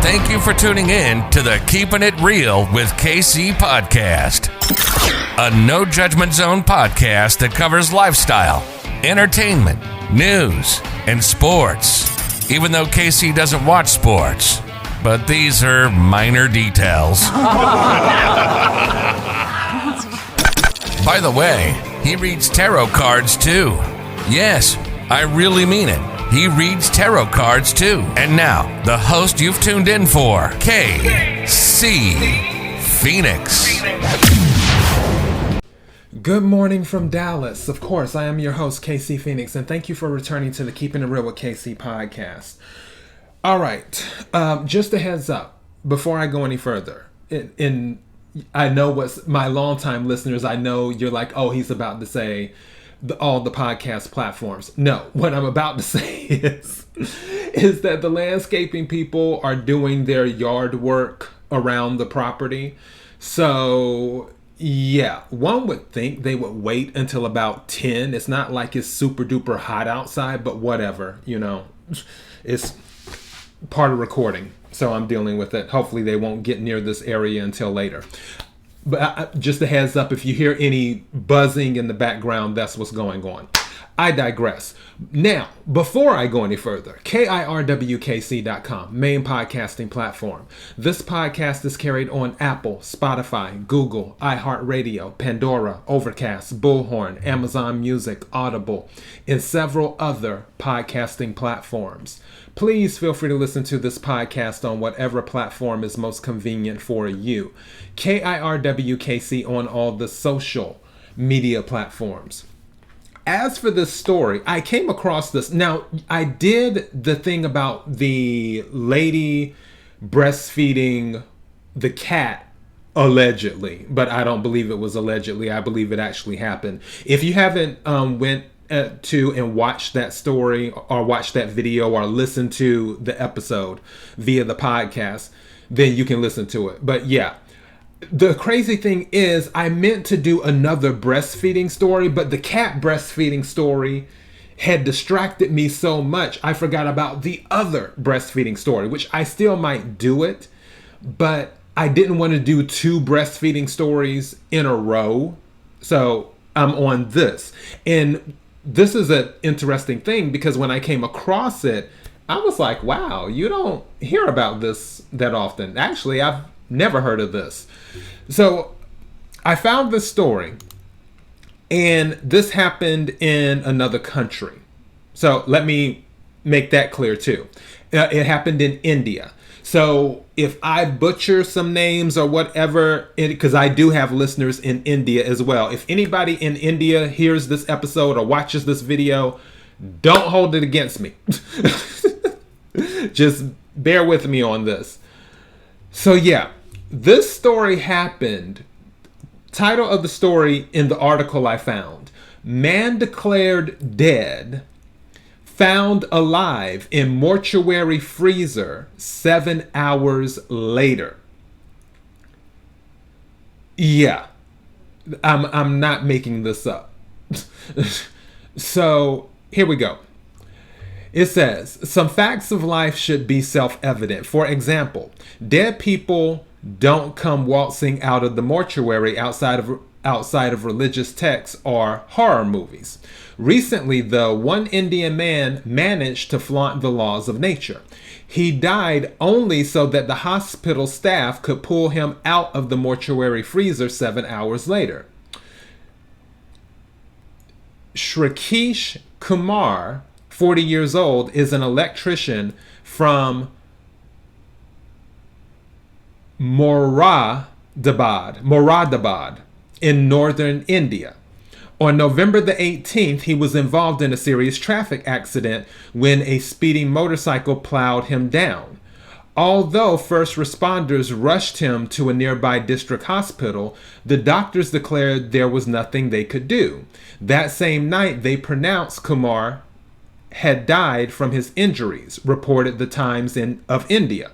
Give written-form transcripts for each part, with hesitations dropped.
Thank you for tuning in to the Keeping It Real with KC podcast, a no judgment zone podcast that covers lifestyle, entertainment, news, and sports. Even though KC doesn't watch sports, but these are minor details. By the way, he reads tarot cards too. Yes, I really mean it. He reads tarot cards too. And now, the host you've tuned in for, KC Phoenix. Good morning from Dallas. Of course, I am your host, KC Phoenix, and thank you for returning to the Keeping It Real with KC podcast. All right, just a heads up before I go any further. I know what's my longtime listeners. I know you're like, oh, he's about to say all the podcast platforms. No, what I'm about to say is that the landscaping people are doing their yard work around the property. So yeah, one would think they would wait until about 10. It's not like it's super duper hot outside, but whatever, it's part of recording. So I'm dealing with it. Hopefully they won't get near this area until later. But just a heads up, if you hear any buzzing in the background, that's what's going on. I digress. Now, before I go any further, KIRWKC.com, main podcasting platform. This podcast is carried on Apple, Spotify, Google, iHeartRadio, Pandora, Overcast, Bullhorn, Amazon Music, Audible, and several other podcasting platforms. Please feel free to listen to this podcast on whatever platform is most convenient for you. KIRWKC on all the social media platforms. As for this story, I came across this. Now, I did the thing about the lady breastfeeding the cat allegedly, but I don't believe it was allegedly. I believe it actually happened. If you haven't went to and watch that story or watch that video or listen to the episode via the podcast, then you can listen to it. But yeah, the crazy thing is I meant to do another breastfeeding story, but the cat breastfeeding story had distracted me so much I forgot about the other breastfeeding story, which I still might do it, but I didn't want to do two breastfeeding stories in a row. So I'm on this. And this is an interesting thing because when I came across it, I was like, wow, you don't hear about this that often. Actually, I've never heard of this. So I found this story, and this happened in another country. So let me make that clear too. It happened in India. So if I butcher some names or whatever, because I do have listeners in India as well. If anybody in India hears this episode or watches this video, don't hold it against me. Just bear with me on this. So yeah, this story happened. Title of the story in the article I found: Man declared dead, found alive in mortuary freezer 7 hours later. Yeah, I'm not making this up. So here we go. It says, some facts of life should be self-evident. For example, dead people don't come waltzing out of the mortuary outside of religious texts or horror movies. Recently, though, one Indian man managed to flaunt the laws of nature. He died only so that the hospital staff could pull him out of the mortuary freezer 7 hours later. Shrikesh Kumar, 40 years old, is an electrician from Moradabad in northern India. On November the 18th, he was involved in a serious traffic accident when a speeding motorcycle plowed him down. Although first responders rushed him to a nearby district hospital, the doctors declared there was nothing they could do. That same night, they pronounced Kumar had died from his injuries, reported the Times of India.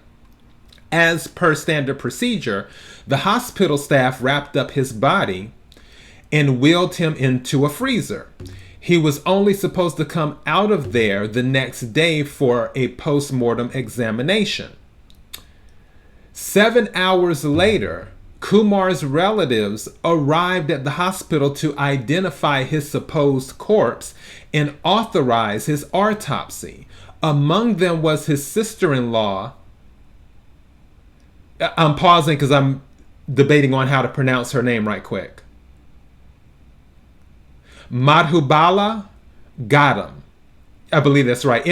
As per standard procedure, the hospital staff wrapped up his body and wheeled him into a freezer. He was only supposed to come out of there the next day for a post-mortem examination. 7 hours later, Kumar's relatives arrived at the hospital to identify his supposed corpse and authorize his autopsy. Among them was his sister-in-law. I'm pausing because I'm debating on how to pronounce her name right quick. Madhubala Gautam. I believe that's right.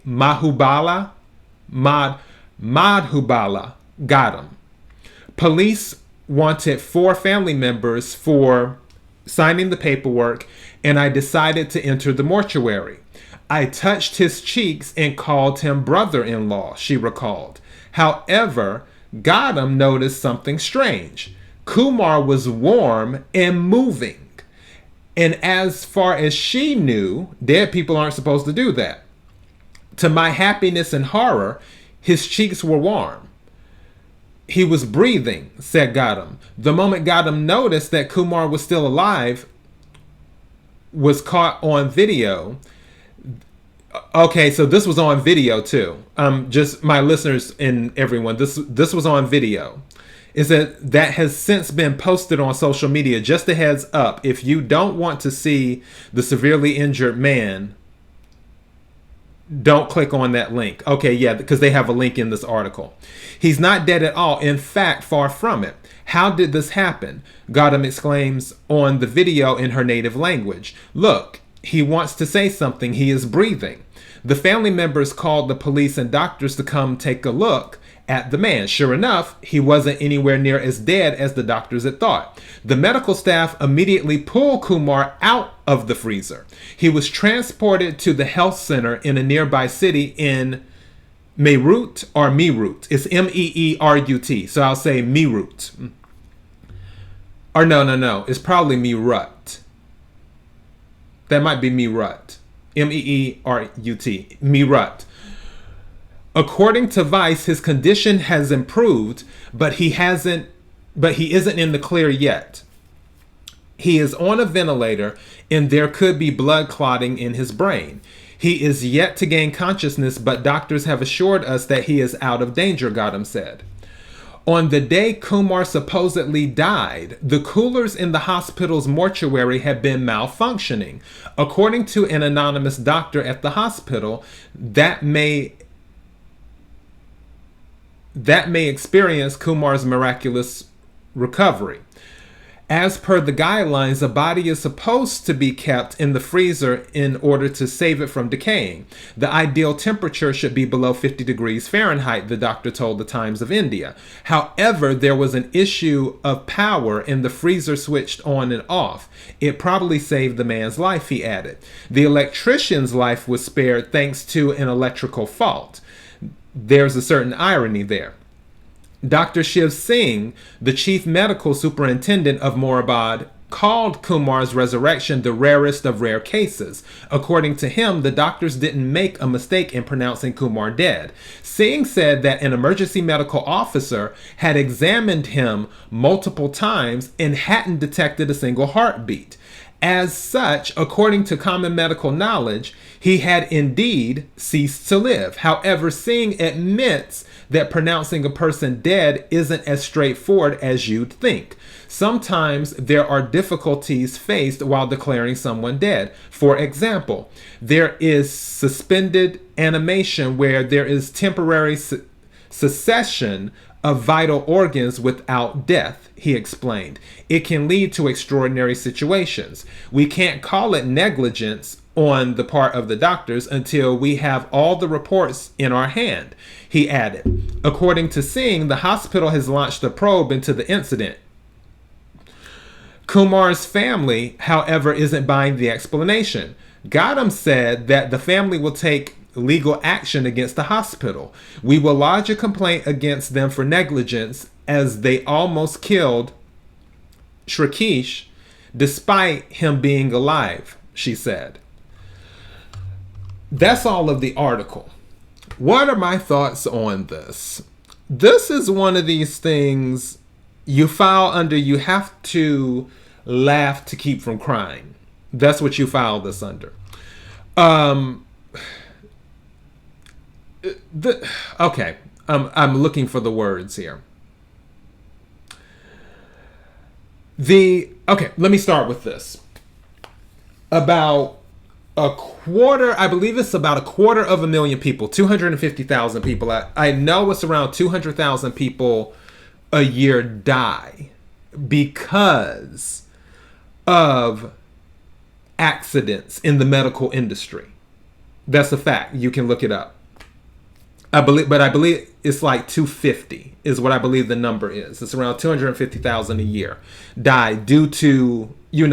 Madhubala. Madhubala Gautam. Police wanted 4 family members for signing the paperwork, and I decided to enter the mortuary. I touched his cheeks and called him brother-in-law, she recalled. However, Gautam noticed something strange. Kumar was warm and moving. And as far as she knew, dead people aren't supposed to do that. To my happiness and horror, his cheeks were warm. He was breathing, said Gautam. The moment Gautam noticed that Kumar was still alive, was caught on video. Okay, so this was on video too. Just my listeners and everyone, this was on video. Is that has since been posted on social media. Just a heads up, if you don't want to see the severely injured man, don't click on that link. Okay, yeah, because they have a link in this article. He's not dead at all. In fact, far from it. How did this happen? Gautam exclaims on the video in her native language. Look, he wants to say something. He is breathing. The family members called the police and doctors to come take a look at the man. Sure enough, he wasn't anywhere near as dead as the doctors had thought. The medical staff immediately pulled Kumar out of the freezer. He was transported to the health center in a nearby city in Meerut or Meerut. It's Meerut. So I'll say Meerut. Or no. It's probably Meerut. That might be Meerut. Meerut. Meerut. According to Vice, his condition has improved, but he isn't in the clear yet. He is on a ventilator and there could be blood clotting in his brain. He is yet to gain consciousness, but doctors have assured us that he is out of danger, Gautam said. On the day Kumar supposedly died, the coolers in the hospital's mortuary had been malfunctioning. According to an anonymous doctor at the hospital, that may experience Kumar's miraculous recovery. As per the guidelines, a body is supposed to be kept in the freezer in order to save it from decaying. The ideal temperature should be below 50 degrees Fahrenheit, the doctor told the Times of India. However, there was an issue of power and the freezer switched on and off. It probably saved the man's life, he added. The electrician's life was spared thanks to an electrical fault. There's a certain irony there. Dr. Shiv Singh, the chief medical superintendent of Morabad, called Kumar's resurrection the rarest of rare cases. According to him, the doctors didn't make a mistake in pronouncing Kumar dead. Singh said that an emergency medical officer had examined him multiple times and hadn't detected a single heartbeat. As such, according to common medical knowledge, he had indeed ceased to live. However, Singh admits that pronouncing a person dead isn't as straightforward as you'd think. Sometimes there are difficulties faced while declaring someone dead. For example, there is suspended animation where there is temporary cessation of vital organs without death, he explained. It can lead to extraordinary situations. We can't call it negligence on the part of the doctors until we have all the reports in our hand, he added. According to Singh, the hospital has launched a probe into the incident. Kumar's family, however, isn't buying the explanation. Gautam said that the family will take legal action against the hospital. We will lodge a complaint against them for negligence as they almost killed Shrikesh despite him being alive, she said. That's all of the article. What are my thoughts on this? This is one of these things you file under you have to laugh to keep from crying. That's what you file this under. Okay, I'm looking for the words here. Okay, let me start with this. About a quarter, I believe it's about 250,000 people, 250,000 people. I know it's around 200,000 people a year die because of accidents in the medical industry. That's a fact. You can look it up. I believe it's like 250 is what I believe the number is. It's around 250,000 a year die due to, you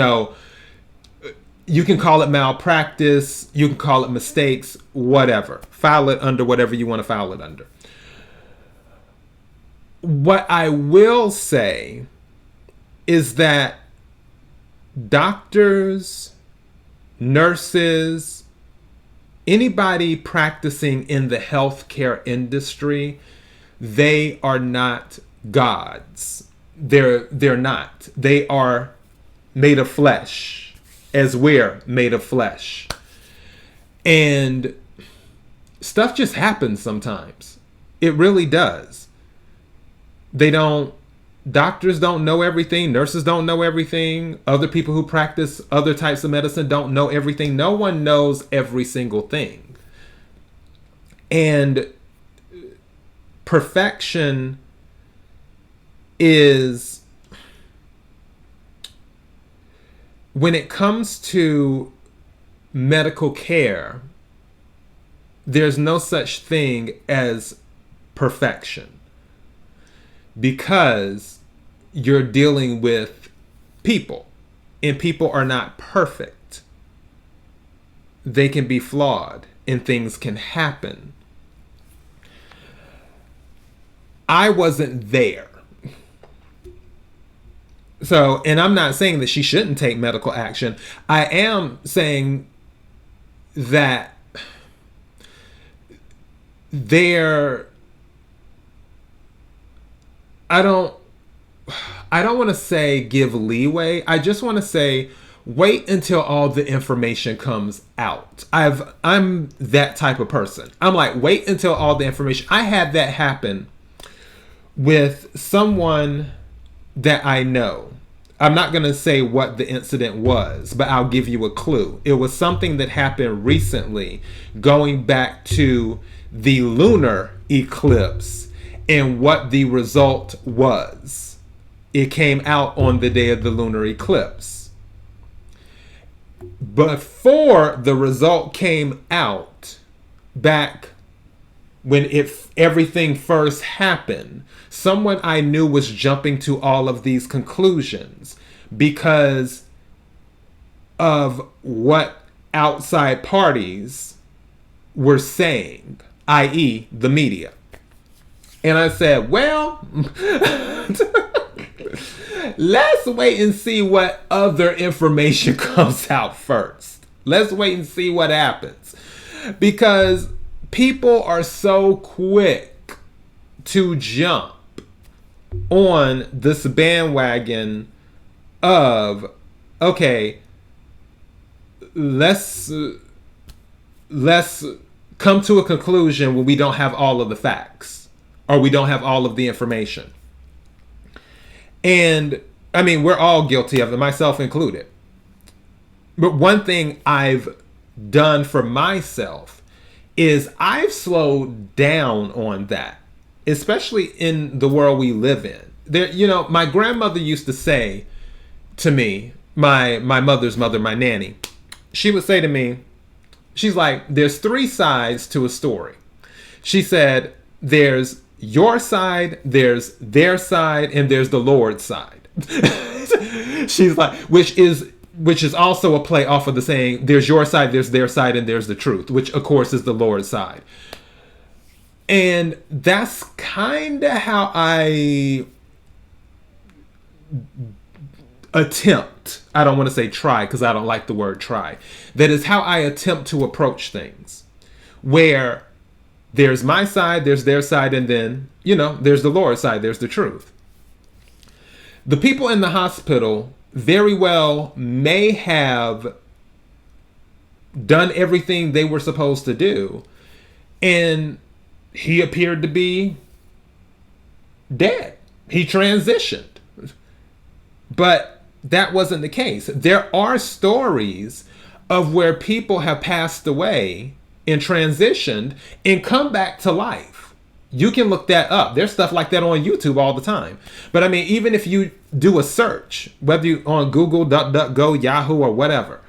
can call it malpractice, you can call it mistakes, whatever. File it under whatever you want to file it under. What I will say is that doctors, nurses, anybody practicing in the healthcare industry, they are not gods. They're not. They are made of flesh, as we're made of flesh. And stuff just happens sometimes. It really does. Doctors don't know everything. Nurses don't know everything. Other people who practice other types of medicine don't know everything. No one knows every single thing. And perfection is, when it comes to medical care, there's no such thing as perfection, because you're dealing with people, and people are not perfect. They can be flawed, and things can happen. I wasn't there. So, and I'm not saying that she shouldn't take medical action. I am saying that I don't want to say give leeway. I just want to say wait until all the information comes out. I'm that type of person. I'm like, wait until all the information. I had that happen with someone that I know. I'm not going to say what the incident was, but I'll give you a clue. It was something that happened recently, going back to the lunar eclipse and what the result was. It came out on the day of the lunar eclipse. Before the result came out, back when everything first happened, someone I knew was jumping to all of these conclusions because of what outside parties were saying, i.e. the media. And I said, well, let's wait and see what other information comes out first. Let's wait and see what happens. Because people are so quick to jump on this bandwagon of, okay, let's come to a conclusion when we don't have all of the facts or we don't have all of the information. And I mean, we're all guilty of it, myself included. But one thing I've done for myself is I've slowed down on that, especially in the world we live in. There, my grandmother used to say to me, my mother's mother, my nanny, she would say to me, she's like, there's 3 sides to a story. She said, there's your side, there's their side, and there's the Lord's side. She's like, which is also a play off of the saying, there's your side, there's their side, and there's the truth, which of course is the Lord's side. And that's kind of how I attempt, I don't want to say try because I don't like the word try. That is how I attempt to approach things, where there's my side, there's their side, and then, there's the Lord's side, there's the truth. The people in the hospital very well may have done everything they were supposed to do. And he appeared to be dead. He transitioned. But that wasn't the case. There are stories of where people have passed away and transitioned and come back to life. You can look that up. There's stuff like that on YouTube all the time. But I mean, even if you do a search, whether you on Google, DuckDuckGo, Yahoo, or whatever,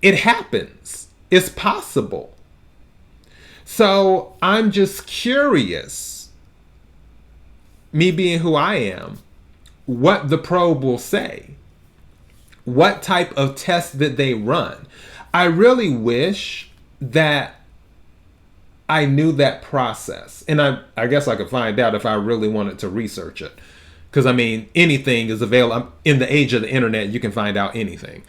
it happens. It's possible. So I'm just curious, me being who I am, what the probe will say. What type of test did they run? I really wish that I knew that process. And I guess I could find out if I really wanted to research it. Because, I mean, anything is available. In the age of the internet, you can find out anything.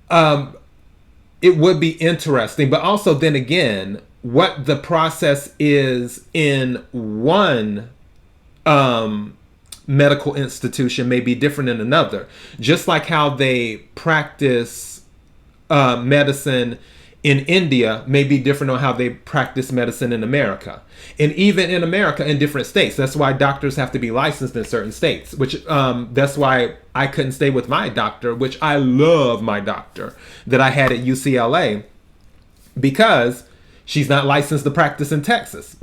It would be interesting. But also, then again, what the process is in one medical institution may be different in another. Just like how they practice medicine in India may be different on how they practice medicine in America. And even in America, in different states. That's why doctors have to be licensed in certain states, which that's why I couldn't stay with my doctor, which I love my doctor that I had at UCLA, because she's not licensed to practice in Texas.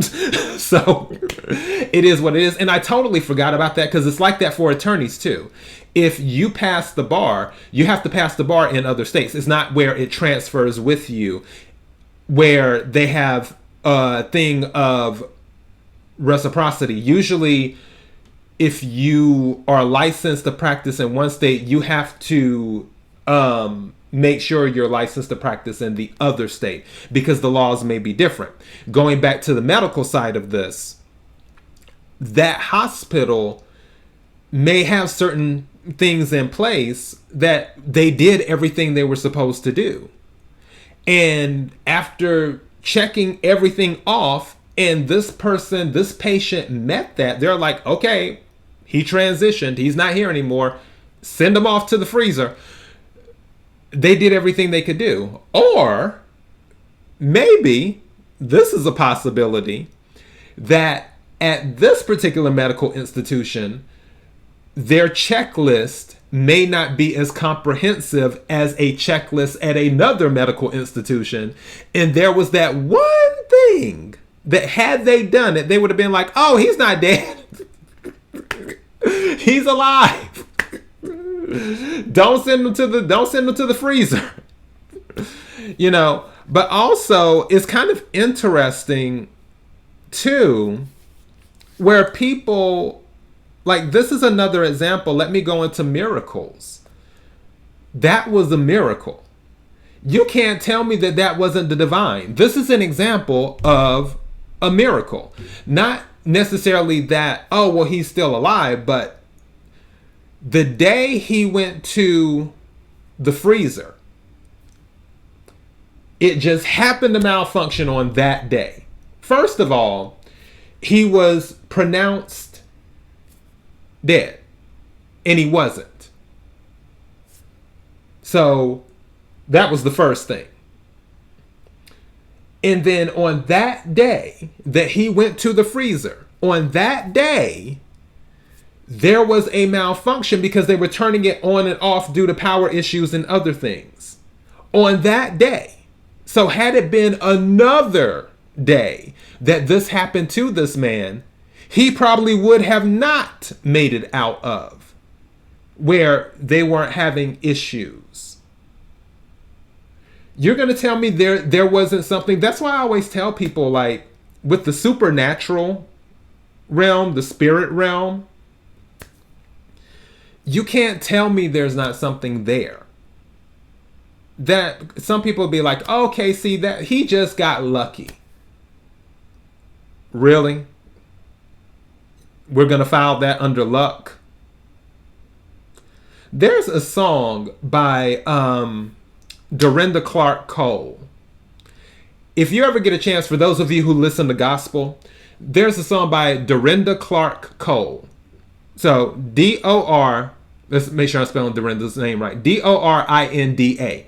So it is what it is. And I totally forgot about that, because it's like that for attorneys too. If you pass the bar, you have to pass the bar in other states. It's not where it transfers with you, where they have a thing of reciprocity. Usually, if you are licensed to practice in one state, you have to make sure you're licensed to practice in the other state, because the laws may be different. Going back to the medical side of this, that hospital may have certain things in place that they did everything they were supposed to do. And after checking everything off, and this patient met that, they're like, okay, he transitioned, he's not here anymore, send him off to the freezer. They did everything they could do. Or maybe this is a possibility that at this particular medical institution, their checklist may not be as comprehensive as a checklist at another medical institution. And there was that one thing that, had they done it, they would have been like, oh, he's not dead. He's alive. Don't send him to the freezer. You know, but also it's kind of interesting too, where people, like, this is another example. Let me go into miracles. That was a miracle. You can't tell me that that wasn't the divine. This is an example of a miracle. Not necessarily that, oh, well, he's still alive, but the day he went to the freezer, it just happened to malfunction on that day. First of all, he was pronounced dead, and he wasn't. So that was the first thing. And then on that day that he went to the freezer, on that day, there was a malfunction because they were turning it on and off due to power issues and other things. On that day. So had it been another day that this happened to this man, he probably would have not made it out of where they weren't having issues. You're going to tell me there wasn't something? That's why I always tell people, like, with the supernatural realm, the spirit realm, you can't tell me there's not something there. That some people will be like, oh, okay, see, that he just got lucky. Really? We're going to file that under luck? There's a song by Dorinda Clark Cole. If you ever get a chance, for those of you who listen to gospel, there's a song by Dorinda Clark Cole. So D-O-R, let's make sure I'm spelling Dorinda's name right. D-O-R-I-N-D-A.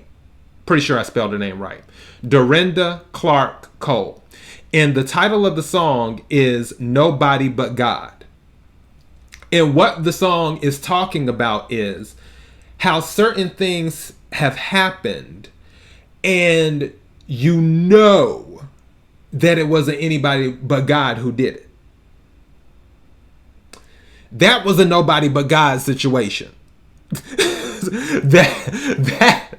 Pretty sure I spelled her name right. Dorinda Clark Cole. And the title of the song is Nobody But God. And what the song is talking about is how certain things have happened and you know that it wasn't anybody but God who did it. That was a nobody but God situation. that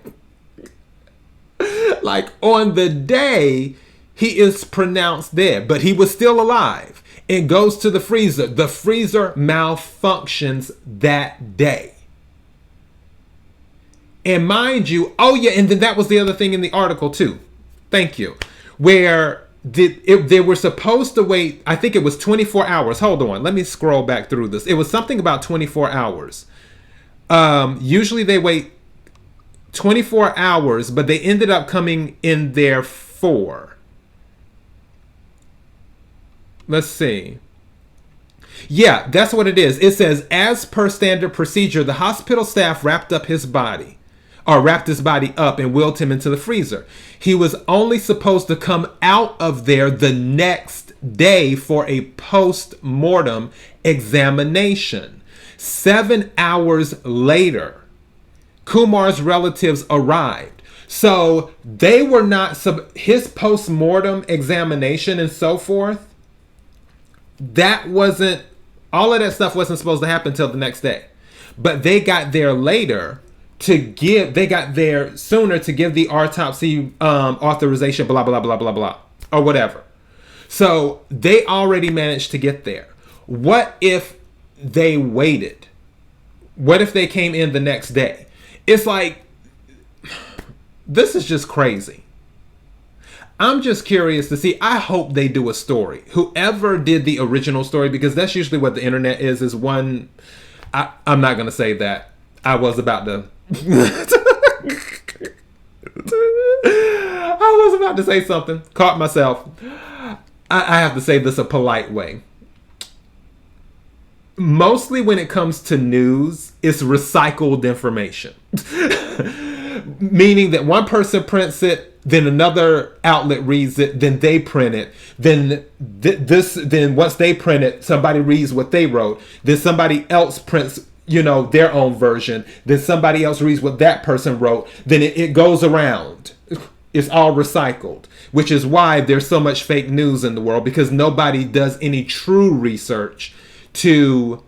like on the day he is pronounced dead, but he was still alive and goes to the freezer. The freezer malfunctions that day. And mind you, oh yeah, and then that was the other thing in the article too. Thank you. Where they were supposed to wait, I think it was 24 hours. Hold on, let me scroll back through this. It was something about 24 hours. Usually they wait 24 hours, but they ended up coming in there 4. Let's see. Yeah, that's what it is. It says, as per standard procedure, the hospital staff wrapped his body up and wheeled him into the freezer. He was only supposed to come out of there the next day for a post-mortem examination. 7 hours later, Kumar's relatives arrived. So they were not, his post-mortem examination and so forth, that wasn't, all of that stuff wasn't supposed to happen until the next day. But they got there later they got there sooner to give the autopsy authorization, blah, blah, blah, blah, blah, or whatever. So they already managed to get there. What if they waited? What if they came in the next day? It's like, this is just crazy. I'm just curious to see. I hope they do a story. Whoever did the original story, because that's usually what the internet is one. I'm not going to say that. I was about to. I was about to say something. Caught myself. I have to say this a polite way. Mostly when it comes to news, it's recycled information. Meaning that one person prints it, then another outlet reads it, then they print it, then then once they print it, somebody reads what they wrote, then somebody else prints, their own version, then somebody else reads what that person wrote, then it goes around. It's all recycled, which is why there's so much fake news in the world, because nobody does any true research to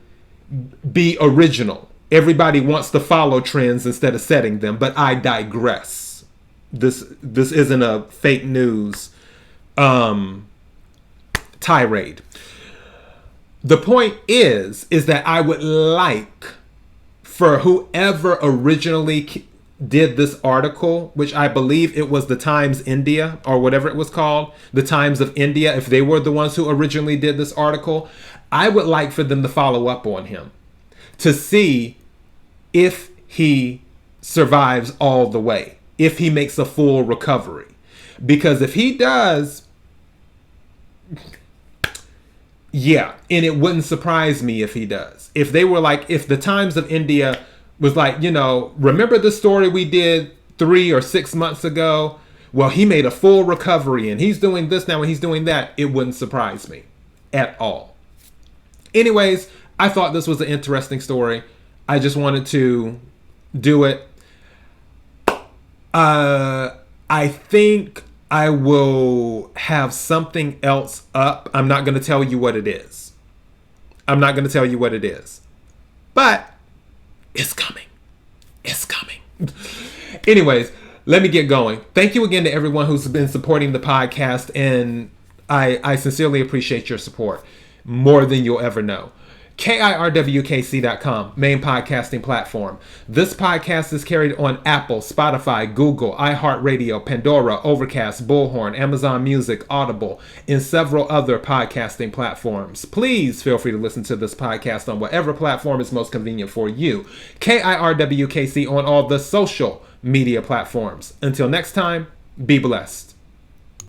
be original. Everybody wants to follow trends instead of setting them, but I digress. This isn't a fake news tirade. The point is that I would like for whoever originally did this article, which I believe it was the Times India or whatever it was called, the Times of India, if they were the ones who originally did this article, I would like for them to follow up on him to see if he survives all the way, if he makes a full recovery. Because if he does, yeah, and it wouldn't surprise me if he does. If they were like, if the Times of India was like, remember the story we did 3 or 6 months ago? Well, he made a full recovery and he's doing this now and he's doing that. It wouldn't surprise me at all. Anyways, I thought this was an interesting story. I just wanted to do it. I think I will have something else up. I'm not going to tell you what it is. But it's coming. Anyways, let me get going. Thank you again to everyone who's been supporting the podcast, and I sincerely appreciate your support more than you'll ever know. KIRWKC.com, main podcasting platform. This podcast is carried on Apple, Spotify, Google, iHeartRadio, Pandora, Overcast, Bullhorn, Amazon Music, Audible, and several other podcasting platforms. Please feel free to listen to this podcast on whatever platform is most convenient for you. KIRWKC on all the social media platforms. Until next time, be blessed.